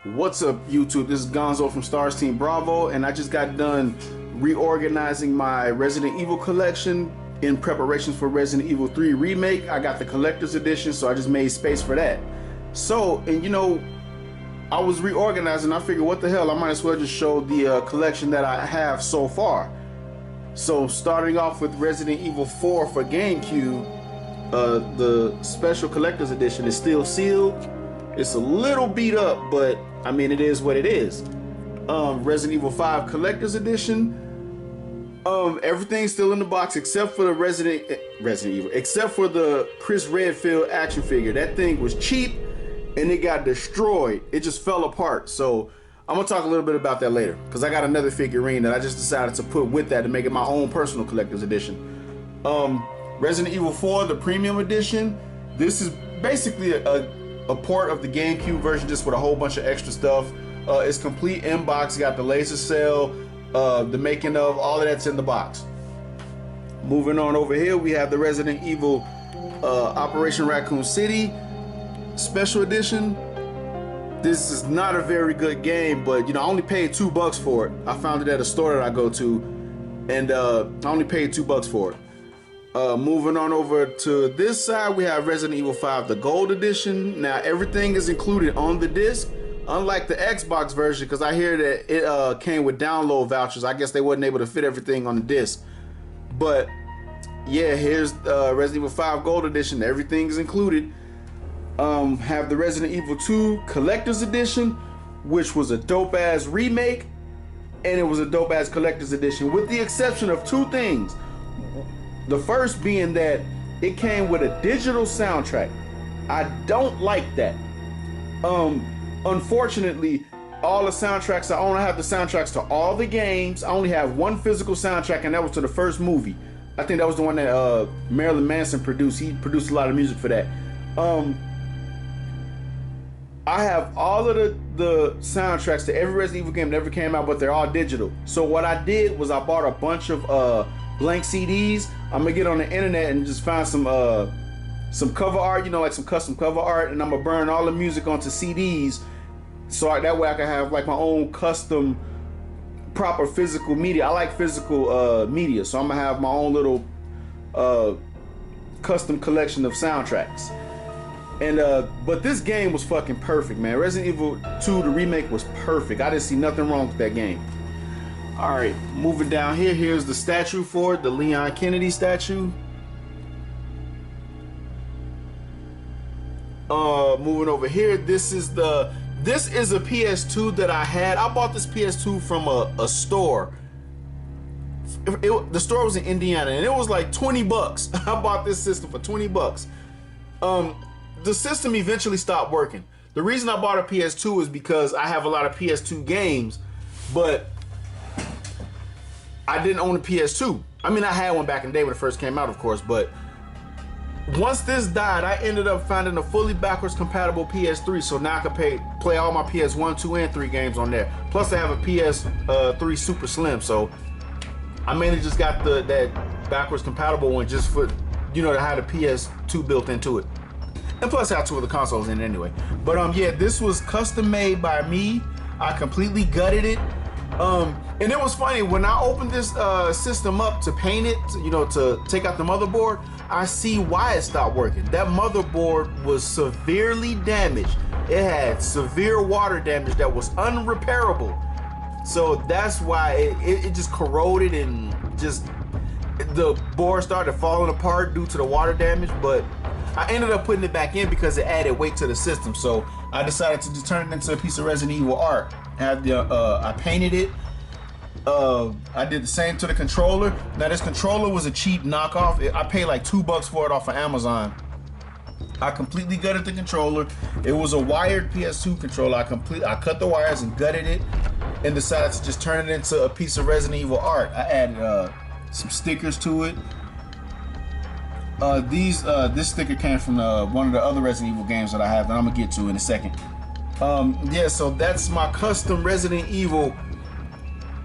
What's up, YouTube? This is Gonzo from Stars Team Bravo, and I just got done reorganizing my Resident Evil collection in preparations for Resident Evil 3 Remake. I got the collector's edition, so I just made space for that. So, and you know, I was reorganizing. I figured, what the hell, I might as well just show the collection that I have so far. So, starting off with Resident Evil 4 for GameCube, the special collector's edition is still sealed. It's a little beat up, but I mean, it is what it is. Resident Evil 5 Collector's Edition. Everything's still in the box except for the Resident Evil, except for the Chris Redfield action figure. That thing was cheap and it got destroyed. It just fell apart. So I'm gonna talk a little bit about that later, because I got another figurine that I just decided to put with that to make it my own personal collector's edition. Resident Evil 4, the Premium Edition. This is basically a port of the GameCube version, just with a whole bunch of extra stuff. It's complete in box. Got the laser cell, the making of, all of that's in the box. Moving on over here, we have the Resident Evil Operation Raccoon City Special Edition. This is not a very good game, but you know, I only paid $2 for it. I found it at a store that I go to, and I only paid $2 for it. Moving on over to this side, we have Resident Evil 5, the Gold Edition. Now, everything is included on the disc, unlike the Xbox version, because I hear that it came with download vouchers. I guess they wasn't able to fit everything on the disc. But yeah, here's Resident Evil 5 Gold Edition. Everything is included. Have the Resident Evil 2 Collector's Edition, which was a dope-ass remake, and it was a dope-ass Collector's Edition, with the exception of two things. The first being that it came with a digital soundtrack. I don't like that. Unfortunately, all the soundtracks I own, I have the soundtracks to all the games. I only have one physical soundtrack, and that was to the first movie. I think that was the one that Marilyn Manson produced. He produced a lot of music for that. I have all of the soundtracks to every Resident Evil game that ever came out, but they're all digital. So what I did was I bought a bunch of blank CDs. I'm gonna get on the internet and just find some cover art, you know, like some custom cover art, and I'm gonna burn all the music onto CDs, so that way I can have like my own custom, proper physical media. I like physical media, so I'm gonna have my own little custom collection of soundtracks. And but this game was fucking perfect, man. Resident Evil 2, the remake, was perfect. I didn't see nothing wrong with that game. All right, moving down here, here's the statue for it, the Leon Kennedy statue. Moving over here, this is a PS2 that I had. I bought this PS2 from a store. The store was in Indiana, and it was like $20. I bought this system for $20. The system eventually stopped working. The reason I bought a PS2 is because I have a lot of PS2 games, but I didn't own a PS2. I mean, I had one back in the day when it first came out, of course, but once this died, I ended up finding a fully backwards compatible PS3, so now I can play all my PS1, 2, and 3 games on there. Plus, I have a PS3 Super Slim, so I mainly just got that backwards compatible one just for, you know, to have the PS2 built into it. And plus, I have two of the consoles in it anyway. But yeah, this was custom made by me. I completely gutted it. And it was funny, when I opened this system up to paint it, you know, to take out the motherboard, I see why it stopped working. That motherboard was severely damaged. It had severe water damage that was unrepairable. So that's why it just corroded, and just the board started falling apart due to the water damage. But I ended up putting it back in because it added weight to the system. So I decided to just turn it into a piece of Resident Evil art. I painted it. I did the same to the controller. Now, this controller was a cheap knockoff. I paid like $2 for it off of Amazon. I completely gutted the controller. It was a wired PS2 controller. I cut the wires and gutted it, and decided to just turn it into a piece of Resident Evil art. I added some stickers to it. This sticker came from one of the other Resident Evil games that I have that I'm gonna get to in a second. Yeah, so that's my custom Resident Evil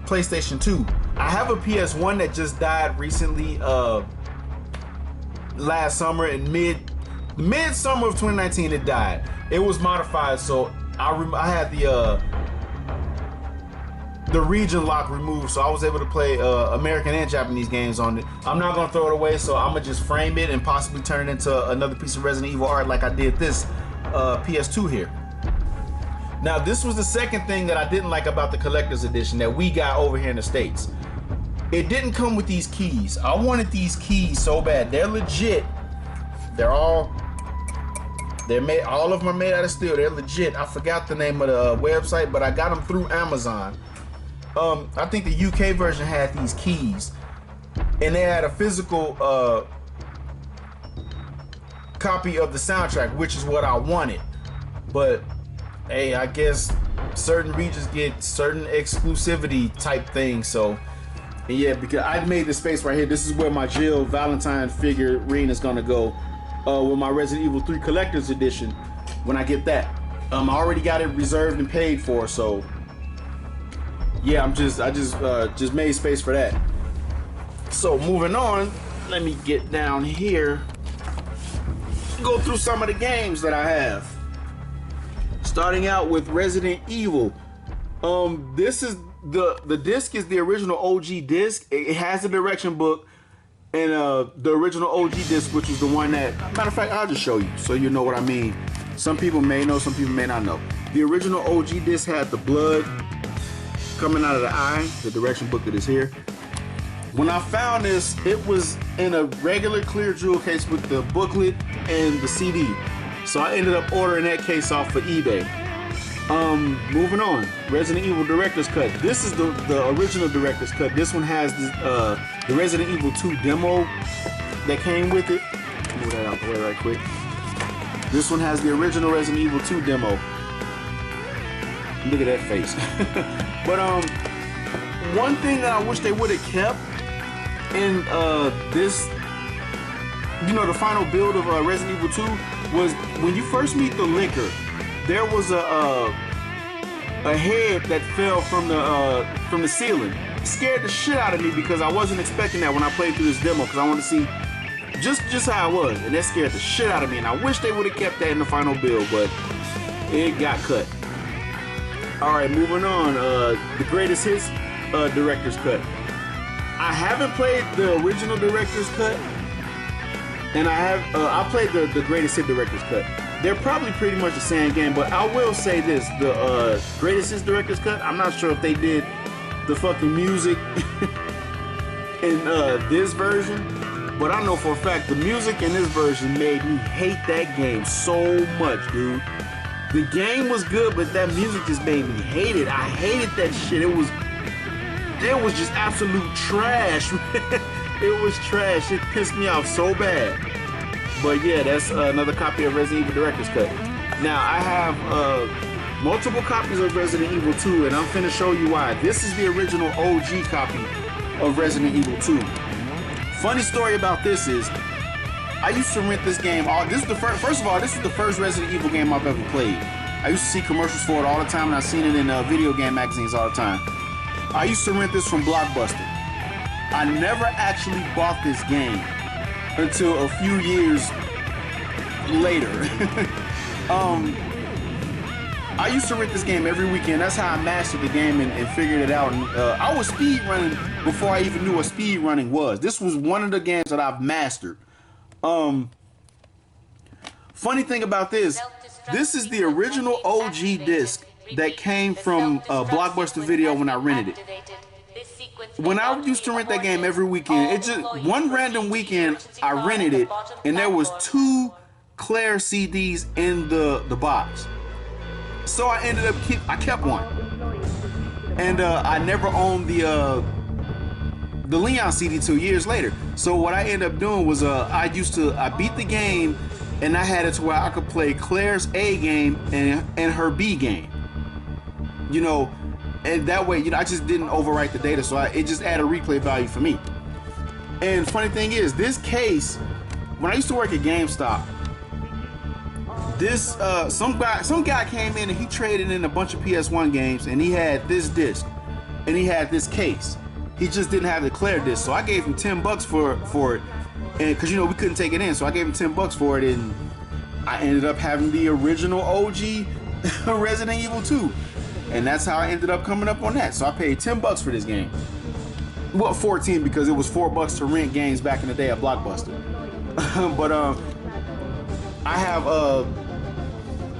PlayStation 2. I have a PS1 that just died recently, last summer, in mid-summer of 2019 it died. It was modified, so I had the region lock removed, so I was able to play American and Japanese games on it. I'm not gonna throw it away, so I'm gonna just frame it and possibly turn it into another piece of Resident Evil art like I did this PS2 here. Now, this was the second thing that I didn't like about the collector's edition that we got over here in the States. It didn't come with these keys. I wanted these keys so bad. They're legit. They're made, all of them are made out of steel. They're legit. I forgot the name of the website, but I got them through Amazon. I think the UK version had these keys, and they had a physical copy of the soundtrack, which is what I wanted. But hey, I guess certain regions get certain exclusivity type things. So yeah, because I made the space right here. This is where my Jill Valentine figurine is gonna go with my Resident Evil 3 Collector's Edition when I get that. I already got it reserved and paid for, so yeah, I just made space for that. So moving on, let me get down here, go through some of the games that I have. Starting out with Resident Evil. This is the disc is the original OG disc. It has a direction book and the original OG disc, which is the one that, matter of fact, I'll just show you so you know what I mean. Some people may know, some people may not know. The original OG disc had the blood coming out of the eye, the direction book that is here. When I found this, it was in a regular clear jewel case with the booklet and the CD. So I ended up ordering that case off for eBay. Moving on, Resident Evil Director's Cut. This is the original Director's Cut. This one has the Resident Evil 2 demo that came with it. Move that out the way right quick. This one has the original Resident Evil 2 demo. Look at that face. But one thing that I wish they would have kept in this, you know, the final build of Resident Evil 2 was when you first meet the Licker, there was a head that fell from the ceiling. It scared the shit out of me because I wasn't expecting that when I played through this demo, because I wanted to see just how it was, and that scared the shit out of me. And I wish they would have kept that in the final build, but it got cut. All right, moving on. The Greatest Hits Director's Cut. I haven't played the original Director's Cut, and I played the Greatest Hit Director's Cut. They're probably pretty much the same game, but I will say this: the Greatest Hits Director's Cut, I'm not sure if they did the fucking music in this version, but I know for a fact the music in this version made me hate that game so much, dude. The game was good, but that music just made me hate it. I hated that shit. It was just absolute trash. It was trash. It pissed me off so bad. But yeah, that's another copy of Resident Evil Director's Cut. Now, I have multiple copies of Resident Evil 2, and I'm finna show you why. This is the original OG copy of Resident Evil 2. Funny story about this is, I used to rent this game. This is the first of all, this is the first Resident Evil game I've ever played. I used to see commercials for it all the time, and I've seen it in video game magazines all the time. I used to rent this from Blockbuster. I never actually bought this game until a few years later. I used to rent this game every weekend. That's how I mastered the game and figured it out. And I was speed running before I even knew what speed running was. This was one of the games that I've mastered. Funny thing about this is the original OG disc that came from Blockbuster Video when I rented it. When I used to rent that game every weekend, one random weekend I rented it, and there was 2 Claire CDs in the box. So I ended up I kept one, and I never owned the Leon CD 2 years later. So what I ended up doing was I beat the game, and I had it to where I could play Claire's A game and her B game. You know, and that way, you know, I just didn't overwrite the data, so it just added replay value for me. And funny thing is, this case, when I used to work at GameStop, this some guy came in and he traded in a bunch of PS1 games, and he had this disc and he had this case. He just didn't have the Claire disc, so I gave him $10 for it, and because, you know, we couldn't take it in, so I gave him $10 for it, and I ended up having the original OG Resident Evil 2. And that's how I ended up coming up on that. So I paid $10 for this game. Well, 14 because it was $4 to rent games back in the day at Blockbuster. But I have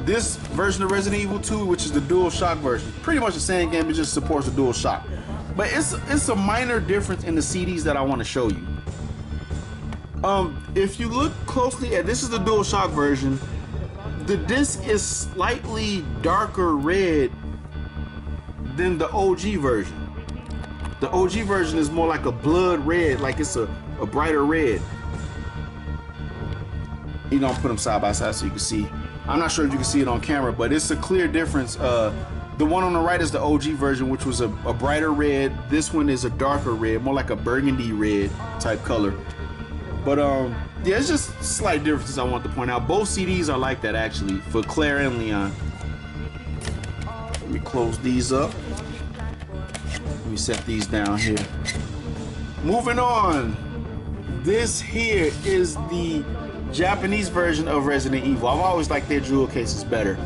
this version of Resident Evil 2, which is the DualShock version. Pretty much the same game, it just supports the DualShock. But it's a minor difference in the CDs that I want to show you. If you look closely at this is the DualShock version. The disc is slightly darker red than the OG version. The OG version is more like a blood red, like it's a brighter red. You know, I'll put them side by side so you can see. I'm not sure if you can see it on camera, but it's a clear difference. The one on the right is the OG version, which was a brighter red. This one is a darker red, more like a burgundy red type color. But yeah, it's just slight differences I want to point out. Both CDs are like that actually, for Claire and Leon. Let me close these up. Let me set these down here. Moving on. This here is the Japanese version of Resident Evil. I've always liked their jewel cases better.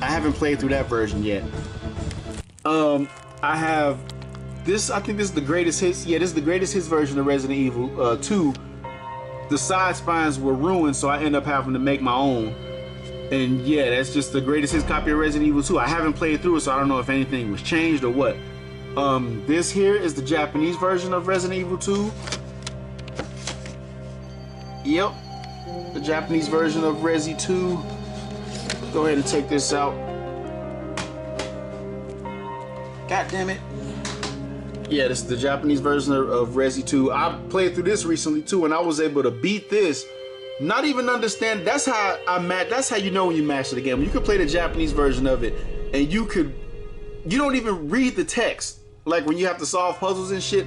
I haven't played through that version yet. I have this, I think this is the greatest hits. Yeah, this is the greatest hits version of Resident Evil 2. The side spines were ruined, so I end up having to make my own. And yeah, that's just the greatest hits copy of Resident Evil 2. I haven't played through it, so I don't know if anything was changed or what. This here is the Japanese version of Resident Evil 2. Yep, the Japanese version of Resi 2. Go ahead and take this out. God damn it. Yeah, this is the Japanese version of Resi 2. I played through this recently too, and I was able to beat this. Not even understand. That's how that's how you know when you master the game. You can play the Japanese version of it, and you don't even read the text. Like when you have to solve puzzles and shit.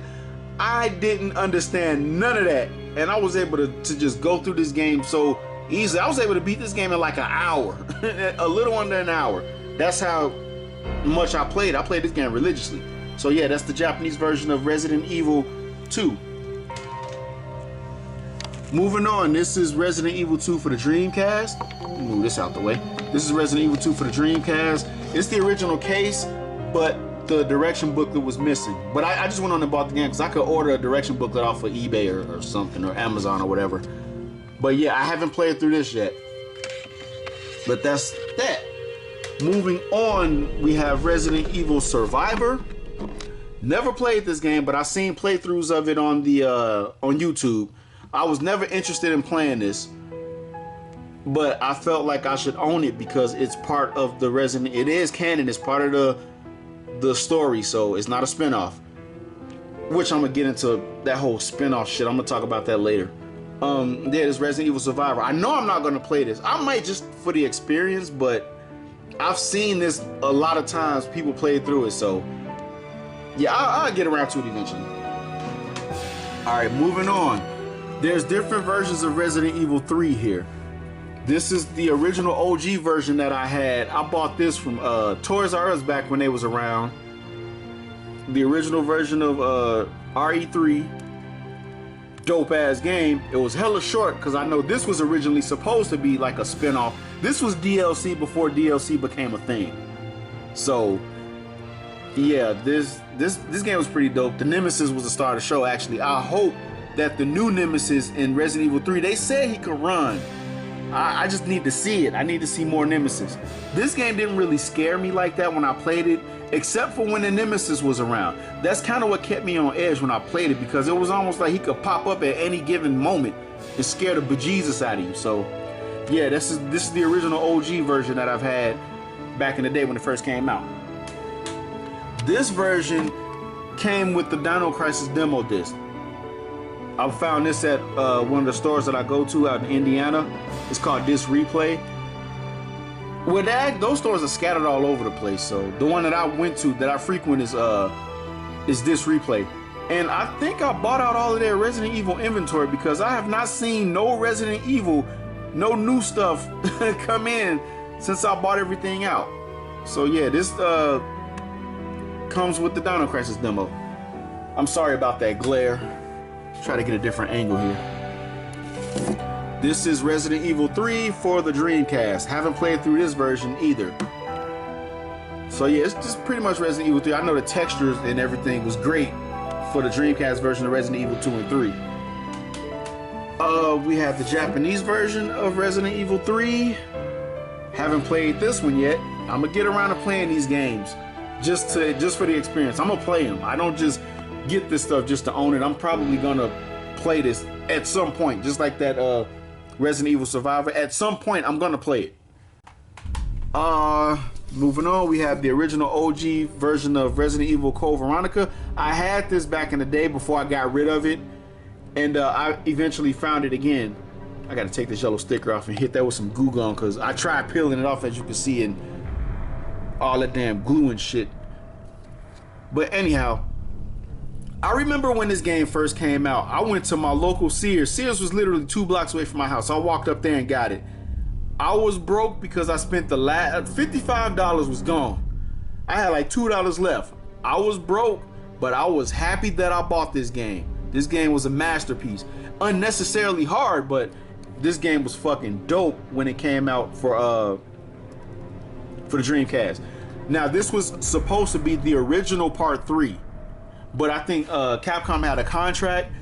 I didn't understand none of that, and I was able to just go through this game so easily. I was able to beat this game in like an hour, a little under an hour. That's how much I played. I played this game religiously. So yeah, that's the Japanese version of Resident Evil 2. Moving on, this is Resident Evil 2 for the Dreamcast. Move this out the way. This is Resident Evil 2 for the Dreamcast. It's the original case, but the direction booklet was missing. But I just went on and bought the game because I could order a direction booklet off of eBay or something, or Amazon or whatever. But yeah, I haven't played through this yet. But that's that. Moving on, we have Resident Evil Survivor. Never played this game, but I've seen playthroughs of it on the on YouTube. I was never interested in playing this, but I felt like I should own it because it's part of the Resident. It is canon. It's part of the story, so it's not a spinoff. Which I'm gonna get into that whole spinoff shit. I'm gonna talk about that later. Yeah, this Resident Evil Survivor. I know I'm not gonna play this. I might just for the experience, but I've seen this a lot of times. People play through it, so. Yeah, I'll get around to it eventually. Alright, moving on. There's different versions of Resident Evil 3 here. This is the original OG version that I had. I bought this from Toys R Us back when they was around. The original version of RE3. Dope ass game. It was hella short because I know this was originally supposed to be like a spin-off. This was DLC before DLC became a thing. So yeah, this game was pretty dope. The Nemesis was the star of the show, actually. I hope that the new Nemesis in Resident Evil 3, they said he could run. I just need to see it. I need to see more Nemesis. This game didn't really scare me like that when I played it, except for when the Nemesis was around. That's kind of what kept me on edge when I played it, because it was almost like he could pop up at any given moment and scare the bejesus out of you. So yeah, this is the original OG version that I've had back in the day when it first came out. This version came with the Dino Crisis demo disc. I found this at one of the stores that I go to out in Indiana. It's called Disc Replay. With that, those stores are scattered all over the place. So the one that I went to, that I frequent, is Disc Replay. And I think I bought out all of their Resident Evil inventory because I have not seen no Resident Evil, no new stuff come in since I bought everything out. So yeah, this comes with the Dino Crisis demo. I'm sorry about that glare. Try to get a different angle here. This is Resident Evil 3 for the Dreamcast. Haven't played through this version either. So yeah, it's just pretty much Resident Evil 3. I know the textures and everything was great for the Dreamcast version of Resident Evil 2 and 3. We have the Japanese version of Resident Evil 3. Haven't played this one yet. I'm gonna get around to playing these games just for the experience. I'm gonna play them. I don't just get this stuff just to own it. I'm probably gonna play this at some point, just like that Resident Evil Survivor. At some point, I'm gonna play it. Moving on, we have the original OG version of Resident Evil Code Veronica. I had this back in the day before I got rid of it, and I eventually found it again. I gotta take this yellow sticker off and hit that with some glue gun, because I tried peeling it off, as you can see, and all that damn glue and shit. But anyhow, I remember when this game first came out, I went to my local Sears. Sears was literally 2 blocks away from my house. I walked up there and got it. I was broke because I spent the last $55 was gone. I had like $2 left. I was broke, but I was happy that I bought this game. This game was a masterpiece. Unnecessarily hard, but this game was fucking dope when it came out for the Dreamcast. Now, this was supposed to be the original part 3, but I think Capcom had a contract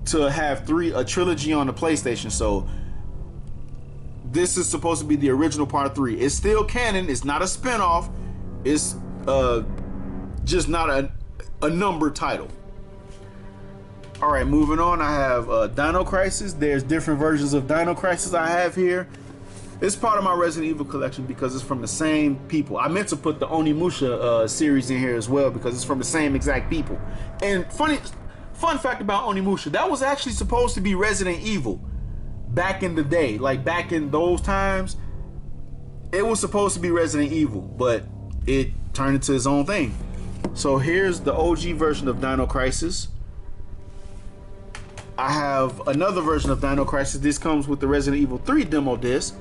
to have a trilogy on the PlayStation, so this is supposed to be the original part 3. It's still canon. It's not a spin-off. It's just not a numbered title. All right, moving on. I have Dino Crisis. There's different versions of Dino Crisis I have here. It's part of my Resident Evil collection because it's from the same people. I meant to put the Onimusha series in here as well because it's from the same exact people. And fun fact about Onimusha, that was actually supposed to be Resident Evil back in the day. Like back in those times, it was supposed to be Resident Evil, but it turned into its own thing. So here's the OG version of Dino Crisis. I have another version of Dino Crisis. This comes with the Resident Evil 3 demo disc.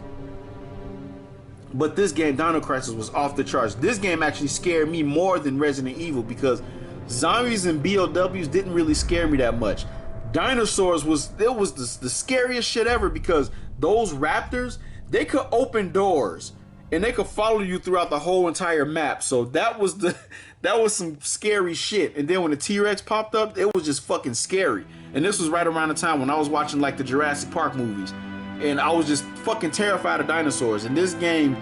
But this game, Dino Crisis, was off the charts. This game actually scared me more than Resident Evil because zombies and BOWs didn't really scare me that much. Dinosaurs was the scariest shit ever because those raptors, they could open doors and they could follow you throughout the whole entire map. So that was some scary shit. And then when the T-Rex popped up, it was just fucking scary. And this was right around the time when I was watching like the Jurassic Park movies. And I was just fucking terrified of dinosaurs. And this game,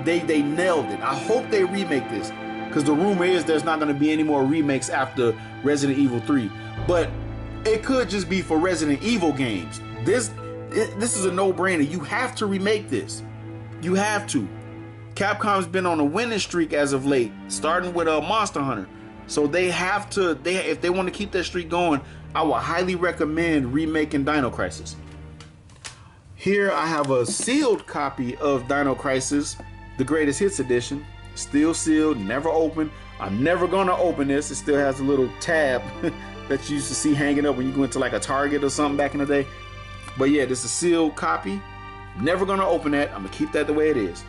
they nailed it. I hope they remake this, because the rumor is there's not going to be any more remakes after Resident Evil 3. But it could just be for Resident Evil games. This is a no-brainer. You have to remake this. You have to. Capcom's been on a winning streak as of late, starting with Monster Hunter. So they have to. If they want to keep that streak going, I would highly recommend remaking Dino Crisis. Here I have a sealed copy of Dino Crisis, the Greatest Hits Edition. Still sealed, never opened. I'm never gonna open this. It still has a little tab that you used to see hanging up when you go into like a Target or something back in the day. But yeah, this is a sealed copy. Never gonna open that. I'm gonna keep that the way it is.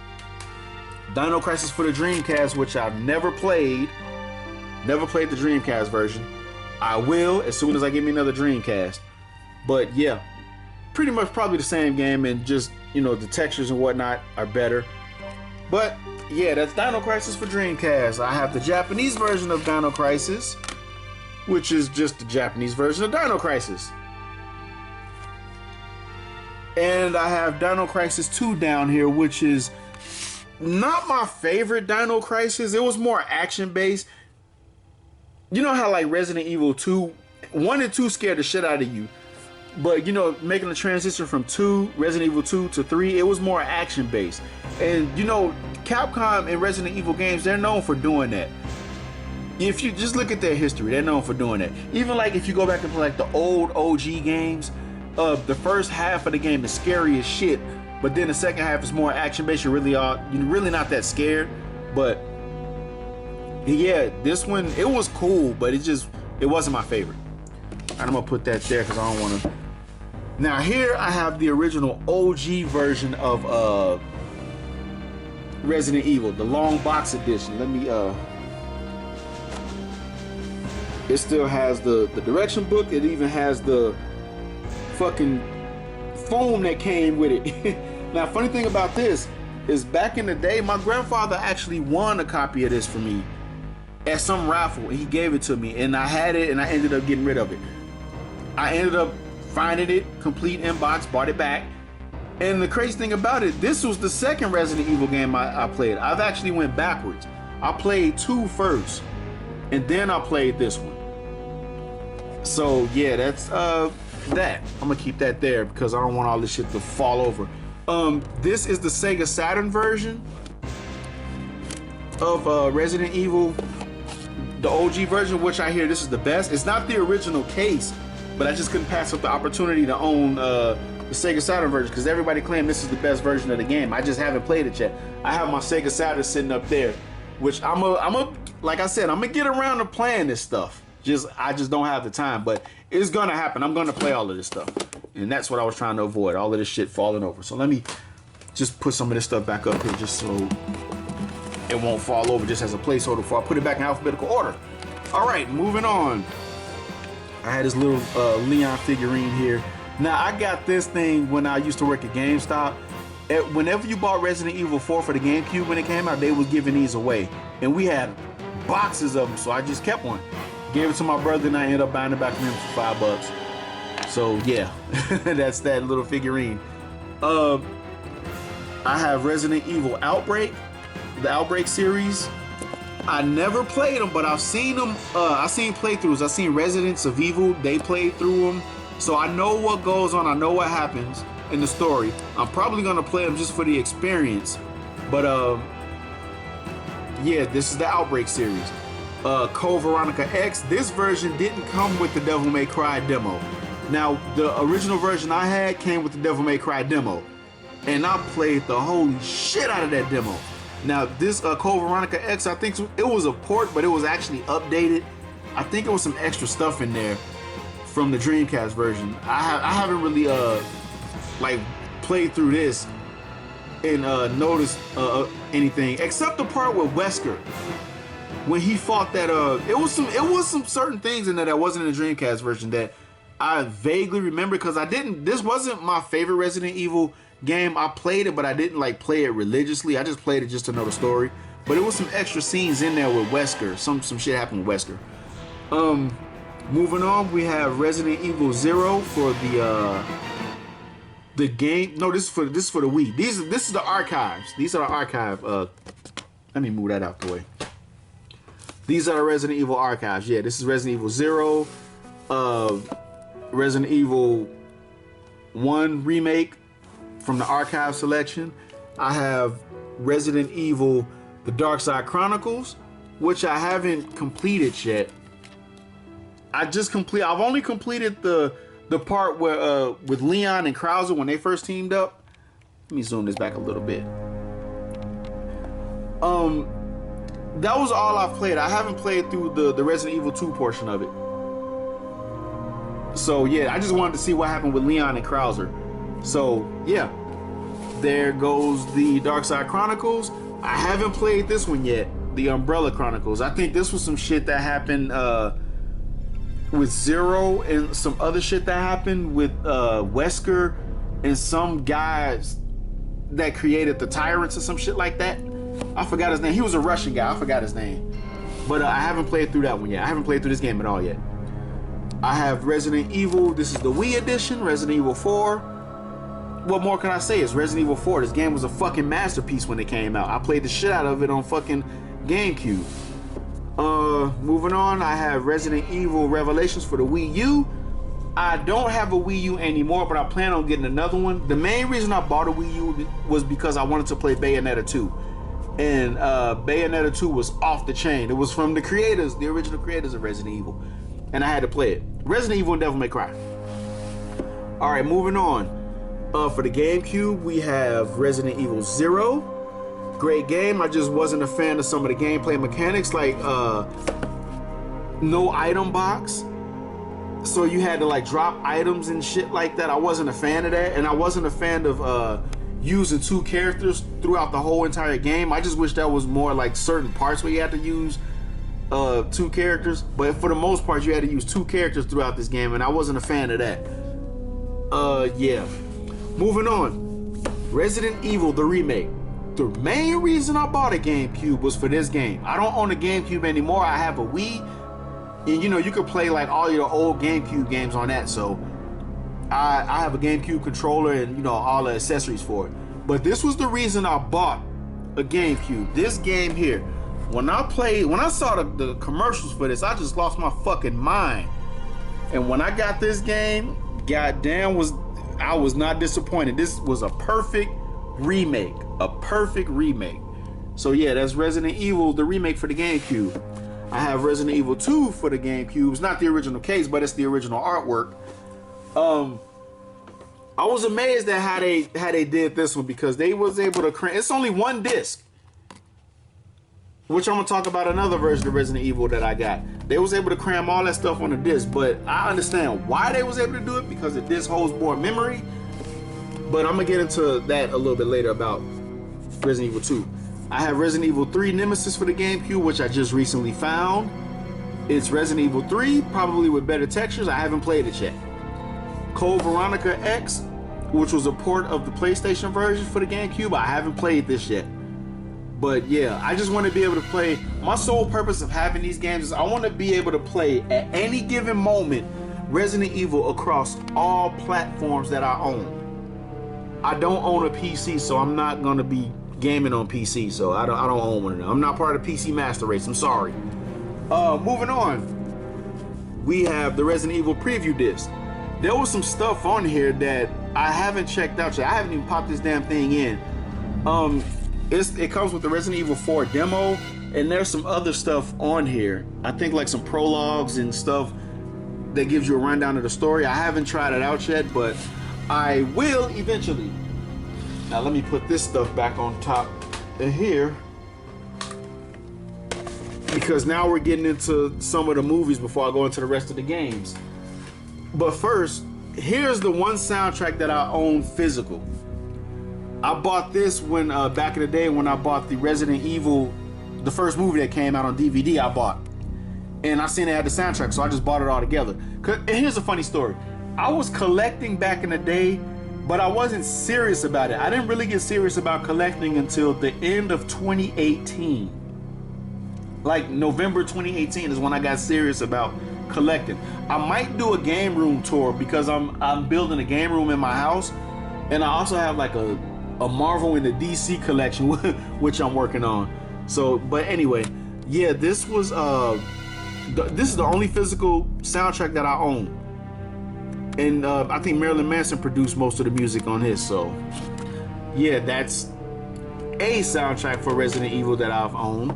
Dino Crisis for the Dreamcast, which I've never played. Never played the Dreamcast version. I will as soon as I get me another Dreamcast. But yeah, pretty much probably the same game, and just, you know, the textures and whatnot are better. But yeah, that's Dino Crisis for Dreamcast. I have the Japanese version of Dino Crisis, which is just the Japanese version of Dino Crisis. And I have Dino Crisis 2 down here, which is not my favorite Dino Crisis. It was more action based. You know how like Resident Evil 2, 1 and 2 scared the shit out of you. But you know, making the transition from Resident Evil 2 to 3, it was more action based. And you know, Capcom and Resident Evil games, they're known for doing that. If you just look at their history, they're known for doing that. Even like if you go back and play like the old OG games, the first half of the game is scary as shit, but then the second half is more action based. You're really not that scared. But yeah, this one, it was cool, but it wasn't my favorite. And I'm gonna put that there because I don't want to. Now here I have the original OG version of Resident Evil, the long box edition. Let me it still has the direction book. It even has the fucking foam that came with it. Now, funny thing about this is back in the day, my grandfather actually won a copy of this for me at some raffle, and he gave it to me, and I had it, and I ended up getting rid of it. I ended up finding it, complete in box, bought it back. And the crazy thing about it, this was the second Resident Evil game I played. I've actually went backwards. I played 2 first, and then I played this one. So yeah, that's that. I'm gonna keep that there because I don't want all this shit to fall over. This is the Sega Saturn version of Resident Evil, the OG version, which I hear this is the best. It's not the original case, but I just couldn't pass up the opportunity to own the Sega Saturn version because everybody claimed this is the best version of the game. I just haven't played it yet. I have my Sega Saturn sitting up there, which like I said, I'm gonna get around to playing this stuff. I just don't have the time, but it's gonna happen. I'm gonna play all of this stuff, and that's what I was trying to avoid, all of this shit falling over. So let me just put some of this stuff back up here just so it won't fall over, just as a placeholder before I put it back in alphabetical order. All right, moving on. I had this little Leon figurine here. Now, I got this thing when I used to work at GameStop. Whenever you bought Resident Evil 4 for the GameCube when it came out, they was giving these away. And we had boxes of them, so I just kept one. Gave it to my brother, and I ended up buying it back from him for $5. So, yeah, that's that little figurine. I have Resident Evil Outbreak, the Outbreak series. I never played them, but I've seen them. I've seen playthroughs. I've seen Residents of Evil. They played through them. So I know what goes on. I know what happens in the story. I'm probably going to play them just for the experience. But, yeah, this is the Outbreak series. Code Veronica X. This version didn't come with the Devil May Cry demo. Now, the original version I had came with the Devil May Cry demo. And I played the holy shit out of that demo. Now, this Code Veronica X, I think it was a port, but it was actually updated. I think it was some extra stuff in there from the Dreamcast version. I haven't really like played through this and noticed anything except the part with Wesker when he fought that. It was some certain things in there that wasn't in the Dreamcast version that I vaguely remember because this wasn't my favorite Resident Evil game. I played it, but I didn't like play it religiously. I just played it just to know the story. But it was some extra scenes in there with Wesker. Some shit happened with Wesker. Moving on, we have Resident Evil 0 for the game. No, this is for the Wii. This is the archives. These are the archive. Let me move that out the way. These are the Resident Evil archives. Yeah, this is Resident Evil 0, Resident Evil 1 remake from the archive selection. I have Resident Evil The Dark Side Chronicles, which I haven't completed yet. I've only completed the part where with Leon and Krauser when they first teamed up. Let me zoom this back a little bit. That was all I've played. I haven't played through the Resident Evil 2 portion of it. So yeah, I just wanted to see what happened with Leon and Krauser. So yeah, there goes the Dark Side Chronicles. I haven't played this one yet, the Umbrella Chronicles. I think this was some shit that happened with Zero and some other shit that happened with Wesker and some guys that created the Tyrants or some shit like that. I forgot his name. He was a Russian guy. I forgot his name. But I haven't played through that one yet. I haven't played through this game at all yet. I have Resident Evil. This is the Wii edition. Resident Evil 4. What more can I say? It's Resident Evil 4. This game was a fucking masterpiece when it came out. I played the shit out of it on fucking GameCube. Moving on, I have Resident Evil Revelations for the Wii U. I don't have a Wii U anymore, but I plan on getting another one. The main reason I bought a Wii U was because I wanted to play Bayonetta 2. And Bayonetta 2 was off the chain. It was from the creators, the original creators of Resident Evil. And I had to play it. Resident Evil and Devil May Cry. Alright, moving on. For the GameCube, we have Resident Evil 0. Great game. I just wasn't a fan of some of the gameplay mechanics, like no item box. So you had to like drop items and shit like that. I wasn't a fan of that. And I wasn't a fan of using 2 characters throughout the whole entire game. I just wish that was more like certain parts where you had to use 2 characters. But for the most part, you had to use 2 characters throughout this game, and I wasn't a fan of that. Yeah. Moving on, Resident Evil, the remake. The main reason I bought a GameCube was for this game. I don't own a GameCube anymore. I have a Wii, and you know, you could play like all your old GameCube games on that. So I have a GameCube controller and, you know, all the accessories for it. But this was the reason I bought a GameCube. This game here. When I saw the commercials for this, I just lost my fucking mind. And when I got this game, goddamn, I was not disappointed. This was a perfect remake. A perfect remake. So yeah, that's Resident Evil, the remake for the GameCube. I have Resident Evil 2 for the GameCube. It's not the original case, but it's the original artwork. I was amazed at how they did this one, because they was able to crank. It's only one disc, which I'm gonna talk about another version of Resident Evil that I got. They was able to cram all that stuff on a disc, but I understand why they was able to do it, because the disc holds more memory. But I'm gonna get into that a little bit later about Resident Evil 2. I have Resident Evil 3 Nemesis for the GameCube, which I just recently found. It's Resident Evil 3, probably with better textures. I haven't played it yet. Code Veronica X, which was a port of the PlayStation version for the GameCube. I haven't played this yet. But yeah, I just want to be able to play. My sole purpose of having these games is I want to be able to play at any given moment Resident Evil across all platforms that I own. I don't own a PC, so I'm not going to be gaming on PC, so I don't own one of them. I'm not part of the PC Master Race, I'm sorry. Moving on, we have the Resident Evil preview disc. There was some stuff on here that I haven't checked out yet. I haven't even popped this damn thing in. It comes with the Resident Evil 4 demo, and there's some other stuff on here. I think like some prologues and stuff that gives you a rundown of the story. I haven't tried it out yet, but I will eventually. Now let me put this stuff back on top of here, because now we're getting into some of the movies before I go into the rest of the games. But first, here's the one soundtrack that I own physical. I bought this when back in the day when I bought the Resident Evil, the first movie that came out on DVD. I bought, and I seen it had the soundtrack, so I just bought it all together. And here's a funny story. I was collecting back in the day, but I wasn't serious about it. I didn't really get serious about collecting until the end of 2018. Like November 2018 is when I got serious about collecting. I might do a game room tour, because I'm building a game room in my house, and I also have like a Marvel and the DC collection which I'm working on. So, but anyway, yeah, this is the only physical soundtrack that I own. And I think Marilyn Manson produced most of the music on his. So yeah, that's a soundtrack for Resident Evil that I've owned.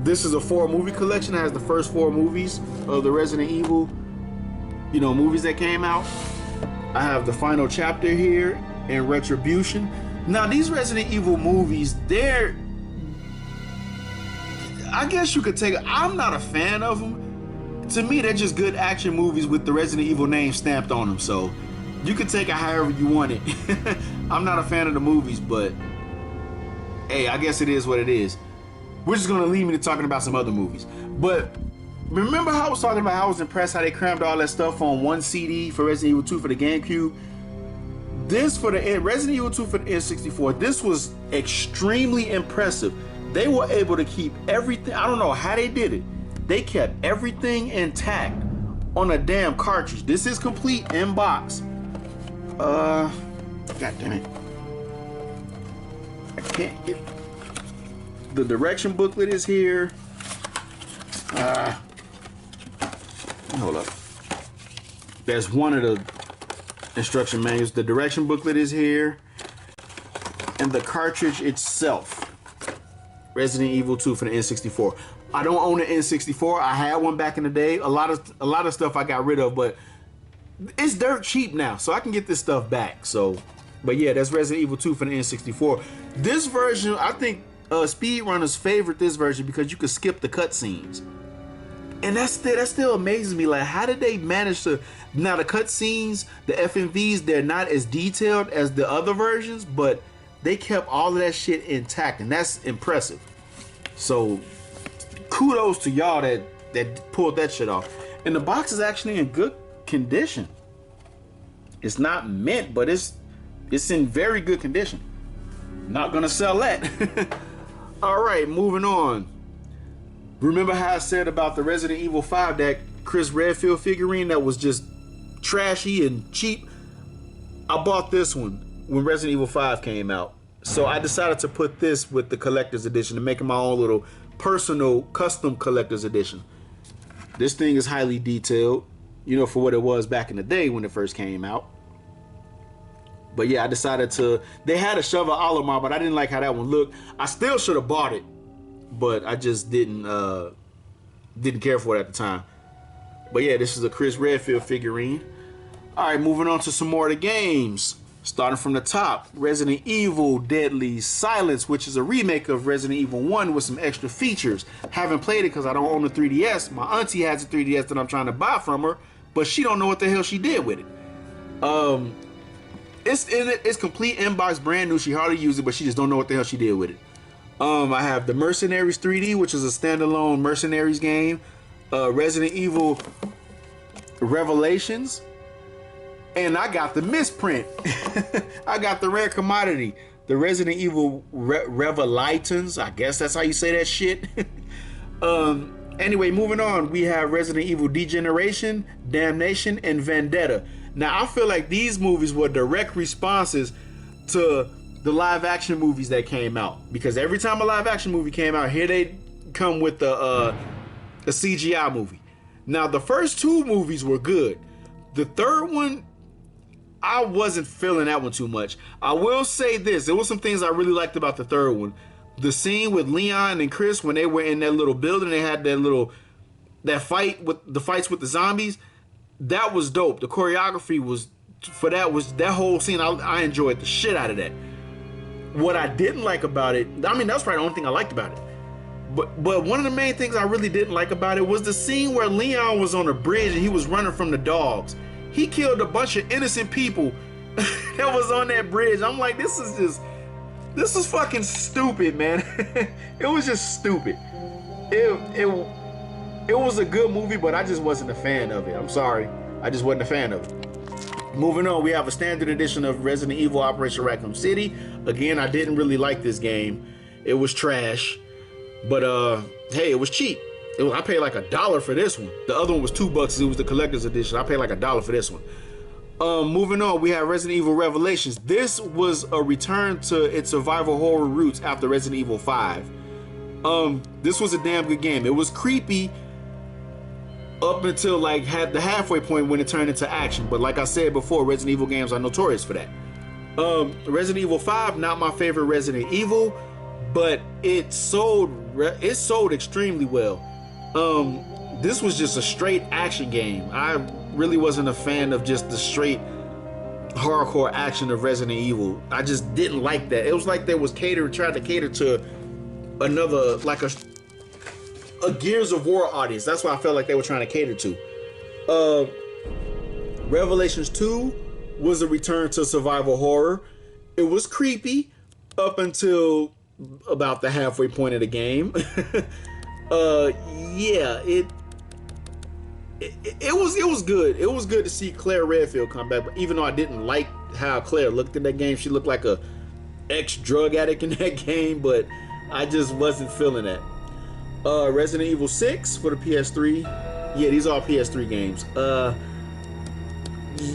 This is a 4-movie collection. It has the first 4 movies of the Resident Evil, movies that came out. I have the final chapter here and Retribution. Now these Resident Evil movies, I guess you could take it. I'm not a fan of them. To me, they're just good action movies with the Resident Evil name stamped on them. So you can take it however you want it. I'm not a fan of the movies, but hey, I guess it is what it is. We're just gonna leave me to talking about some other movies. But remember how I was talking about how I was impressed how they crammed all that stuff on one CD for Resident Evil 2 for the GameCube? This for the Resident Evil 2 for the N64, this was extremely impressive. They were able to keep everything. I don't know how they did it. They kept everything intact on a damn cartridge. This is complete in box. God damn it. I can't get. The direction booklet is here. Hold up. That's one of the instruction manuals. The direction booklet is here. And the cartridge itself. Resident Evil 2 for the N64. I don't own an N64. I had one back in the day. A lot of stuff I got rid of, but it's dirt cheap now, so I can get this stuff back. So, but yeah, that's Resident Evil 2 for the N64. This version, I think speedrunners favorite this version because you could skip the cutscenes, and that still amazes me. Like, how did they manage to? Now the cutscenes, the FMVs, they're not as detailed as the other versions, but they kept all of that shit intact, and that's impressive. So kudos to y'all that pulled that shit off. And the box is actually in good condition. It's not mint, but it's in very good condition. Not gonna sell that. All right, moving on. Remember how I said about the Resident Evil 5, that Chris Redfield figurine that was just trashy and cheap? I bought this one when Resident Evil 5 came out. So I decided to put this with the collector's edition and make it my own little personal custom collector's edition. This thing is highly detailed, you know, for what it was back in the day when it first came out. But yeah, I decided to, they had a Shovel Olimar, but I didn't like how that one looked. I still should have bought it, but I just didn't care for it at the time. But yeah, this is a Chris Redfield figurine. All right, moving on to some more of the games. Starting from the top, Resident Evil Deadly Silence, which is a remake of Resident Evil 1 with some extra features. Haven't played it because I don't own a 3DS. My auntie has a 3DS that I'm trying to buy from her, but she don't know what the hell she did with it. It's complete inbox, brand new. She hardly used it, but she just don't know what the hell she did with it. I have the Mercenaries 3D, which is a standalone Mercenaries game. Resident Evil Revelations. And I got the misprint. I got the rare commodity. The Resident Evil Revelations. I guess that's how you say that shit. Anyway, moving on. We have Resident Evil Degeneration, Damnation, and Vendetta. Now, I feel like these movies were direct responses to the live action movies that came out. Because every time a live action movie came out, here they come with a CGI movie. Now, the first two movies were good. The third one, I wasn't feeling that one too much. I will say this. There were some things I really liked about the third one. The scene with Leon and Chris when they were in that little building, they had that fight with the fights with the zombies. That was dope. The choreography was that whole scene. I enjoyed the shit out of that. What I didn't like about it, I mean, that was probably the only thing I liked about it. But one of the main things I really didn't like about it was the scene where Leon was on a bridge and he was running from the dogs. He killed a bunch of innocent people that was on that bridge. I'm like, this is fucking stupid, man. It was just stupid. It was a good movie, but I just wasn't a fan of it. I'm sorry. I just wasn't a fan of it. Moving on, we have a standard edition of Resident Evil Operation Raccoon City. Again, I didn't really like this game. It was trash. But hey, it was cheap. I paid like $1 for this one. The other one was $2. It was the collector's edition. I paid like $1 for this one. Moving on, we have Resident Evil Revelations. This was a return to its survival horror roots after Resident Evil 5. This was a damn good game. It was creepy up until like the halfway point when it turned into action. But like I said before, Resident Evil games are notorious for that. Resident Evil 5, not my favorite Resident Evil, but it sold extremely well. This was just a straight action game. I really wasn't a fan of just the straight hardcore action of Resident Evil. I just didn't like that. It was like they was trying to cater to another, like a Gears of War audience. That's what I felt like they were trying to cater to. Revelations 2 was a return to survival horror. It was creepy up until about the halfway point of the game. Yeah, it was good. It was good to see Claire Redfield come back. But even though I didn't like how Claire looked in that game, she looked like a ex-drug addict in that game. But I just wasn't feeling that. Resident Evil 6 for the PS3. Yeah, these are all PS3 games.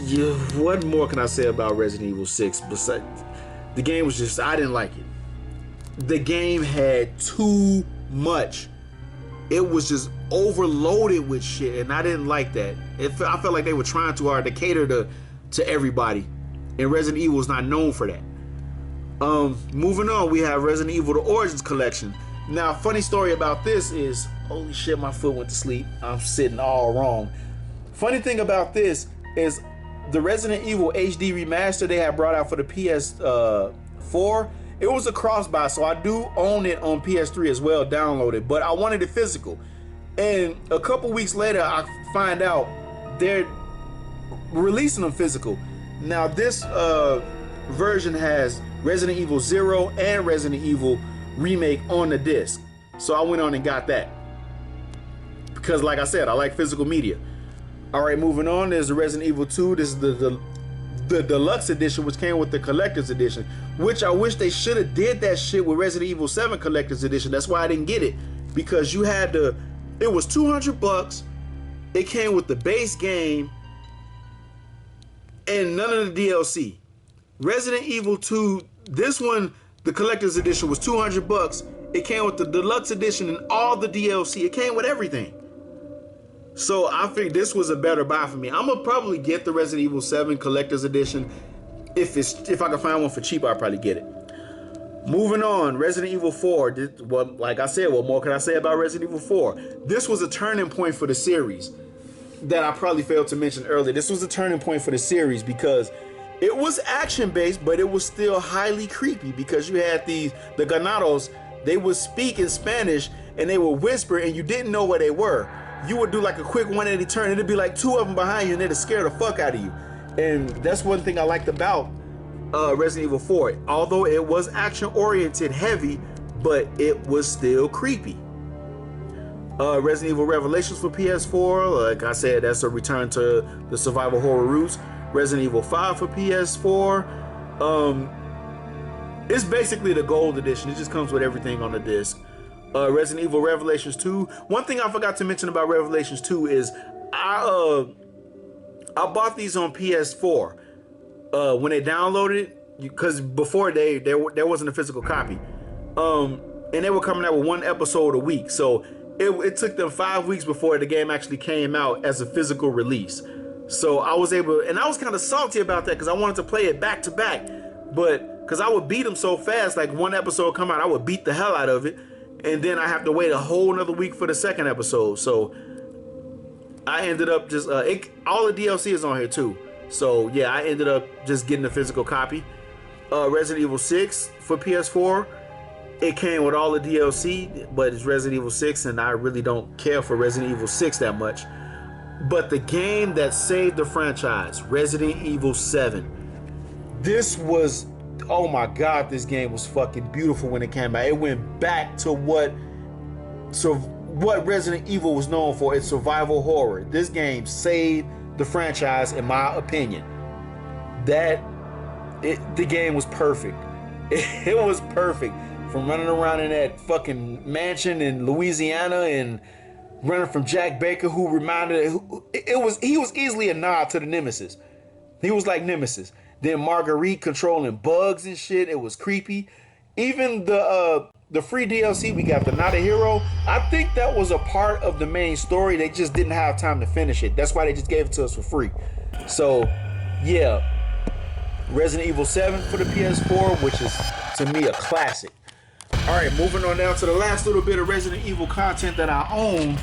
Yeah, what more can I say about Resident Evil 6? Besides, the game was just, I didn't like it. The game had too much. It was just overloaded with shit, and I didn't like that. I felt like they were trying too hard to cater to everybody, and Resident Evil is not known for that. Moving on, we have Resident Evil: The Origins Collection. Now, funny story about this is, holy shit, my foot went to sleep. I'm sitting all wrong. Funny thing about this is the Resident Evil HD remaster they had brought out for the PS4. It was a cross-buy, so I do own it on PS3 as well, downloaded, but I wanted it physical. And a couple weeks later, I find out they're releasing them physical. Now, this version has Resident Evil 0 and Resident Evil Remake on the disc. So I went on and got that. Because like I said, I like physical media. All right, moving on, there's the Resident Evil 2. This is the deluxe edition, which came with the collector's edition, which I wish they should have did that shit with Resident Evil 7 collector's edition. That's why I didn't get it, because you had to, it was $200. It came with the base game and none of the DLC. Resident Evil 2, this one, the collector's edition was $200. It came with the deluxe edition and all the DLC. It came with everything. So I figured this was a better buy for me. I'm gonna probably get the Resident Evil 7 collector's edition. If I can find one for cheap, I'll probably get it. Moving on, Resident Evil 4. Well, like I said, what more can I say about Resident Evil 4? This was a turning point for the series that I probably failed to mention earlier. This was a turning point for the series because it was action-based, but it was still highly creepy because you had the Ganados. They would speak in Spanish and they would whisper and you didn't know where they were. You would do like a quick 180 turn and it'd be like two of them behind you and they'd scare the fuck out of you. And that's one thing I liked about Resident Evil 4. Although it was action-oriented heavy, but it was still creepy. Resident Evil Revelations for PS4, like I said, that's a return to the survival horror roots. Resident Evil 5 for PS4. It's basically the gold edition. It just comes with everything on the disc. Resident Evil Revelations 2. One thing I forgot to mention about Revelations 2 is I bought these on PS4 when they downloaded it, because before there wasn't a physical copy, and they were coming out with one episode a week. So it took them 5 weeks before the game actually came out as a physical release. So I was able, and I was kind of salty about that because I wanted to play it back to back, but because I would beat them so fast, like one episode come out, I would beat the hell out of it, and then I have to wait a whole another week for the second episode. So I ended up just all the DLC is on here too. So yeah, I ended up just getting a physical copy. Resident Evil 6 for PS4. It came with all the DLC, but it's Resident Evil 6, and I really don't care for Resident Evil 6 that much. But the game that saved the franchise, Resident Evil 7, this was, oh my god, this game was fucking beautiful when it came out. It went back to what Resident Evil was known for, its survival horror. This game saved the franchise, in my opinion. The game was perfect. It was perfect. From running around in that fucking mansion in Louisiana and running from Jack Baker, who he was easily a nod to the Nemesis. He was like Nemesis. Then Marguerite controlling bugs and shit. It was creepy. Even the free DLC we got, the Not a Hero, I think that was a part of the main story. They just didn't have time to finish it. That's why they just gave it to us for free. So yeah, Resident Evil 7 for the PS4, which is to me a classic. All right, moving on down to the last little bit of Resident Evil content that I own.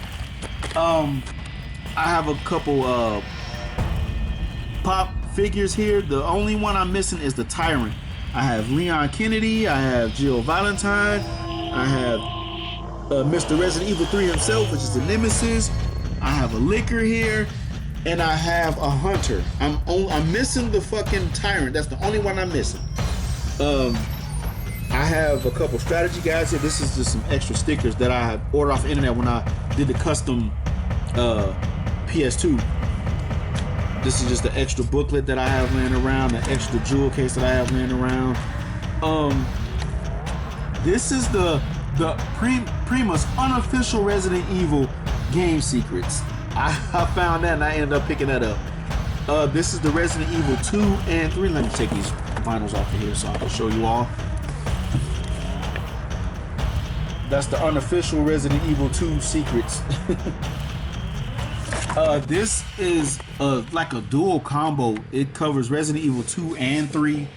I have a couple pop figures here. The only one I'm missing is the Tyrant. I have Leon Kennedy, I have Jill Valentine, I have Mr. Resident Evil 3 himself, which is the Nemesis. I have a Licker here, and I have a Hunter. I'm missing the fucking Tyrant. That's the only one I'm missing. I have a couple strategy guides here. This is just some extra stickers that I ordered off the internet when I did the custom PS2. This is just the extra booklet that I have laying around, the extra jewel case that I have laying around. This is the Primus unofficial Resident Evil game secrets. I found that and I ended up picking that up. This is the Resident Evil 2 and 3. Let me take these vinyls off of here so I can show you all. That's the unofficial Resident Evil 2 secrets. This is like a dual combo. It covers Resident Evil 2 and 3.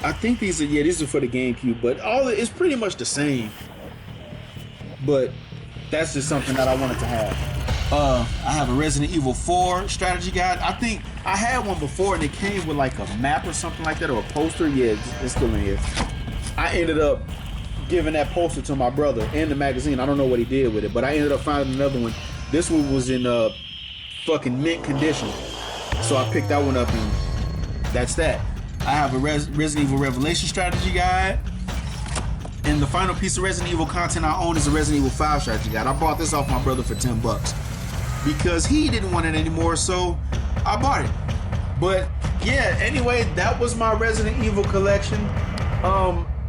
I think these are for the GameCube, but it's pretty much the same. But that's just something that I wanted to have. I have a Resident Evil 4 strategy guide. I think I had one before and it came with like a map or something like that, or a poster. Yeah, it's still in here. I ended up giving that poster to my brother and the magazine. I don't know what he did with it, but I ended up finding another one. This one was in fucking mint condition, so I picked that one up, and that's that. I have a Resident Evil Revelation strategy guide, and the final piece of Resident Evil content I own is a Resident Evil 5 strategy guide. I bought this off my brother for $10 because he didn't want it anymore, so I bought it. But yeah, anyway, that was my Resident Evil collection.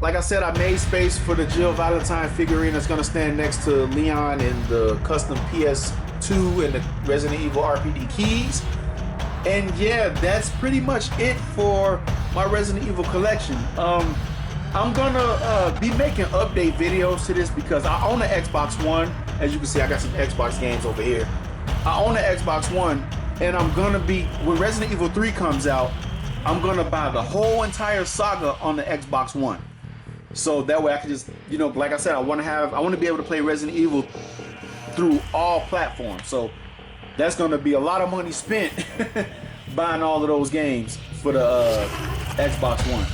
Like I said, I made space for the Jill Valentine figurine that's gonna stand next to Leon and the custom PS2 and the Resident Evil RPD keys. And yeah, that's pretty much it for my Resident Evil collection. I'm gonna be making update videos to this because I own the Xbox One. As you can see, I got some Xbox games over here. I own the Xbox One, and I'm gonna be, when Resident Evil 3 comes out, I'm gonna buy the whole entire saga on the Xbox One. So that way I can just, you know, like I said, I want to be able to play Resident Evil through all platforms. So that's gonna be a lot of money spent buying all of those games for the Xbox One.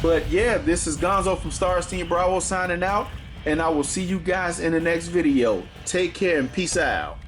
But yeah, this is Gonzo from Stars Team Bravo signing out, and I will see you guys in the next video. Take care and peace out.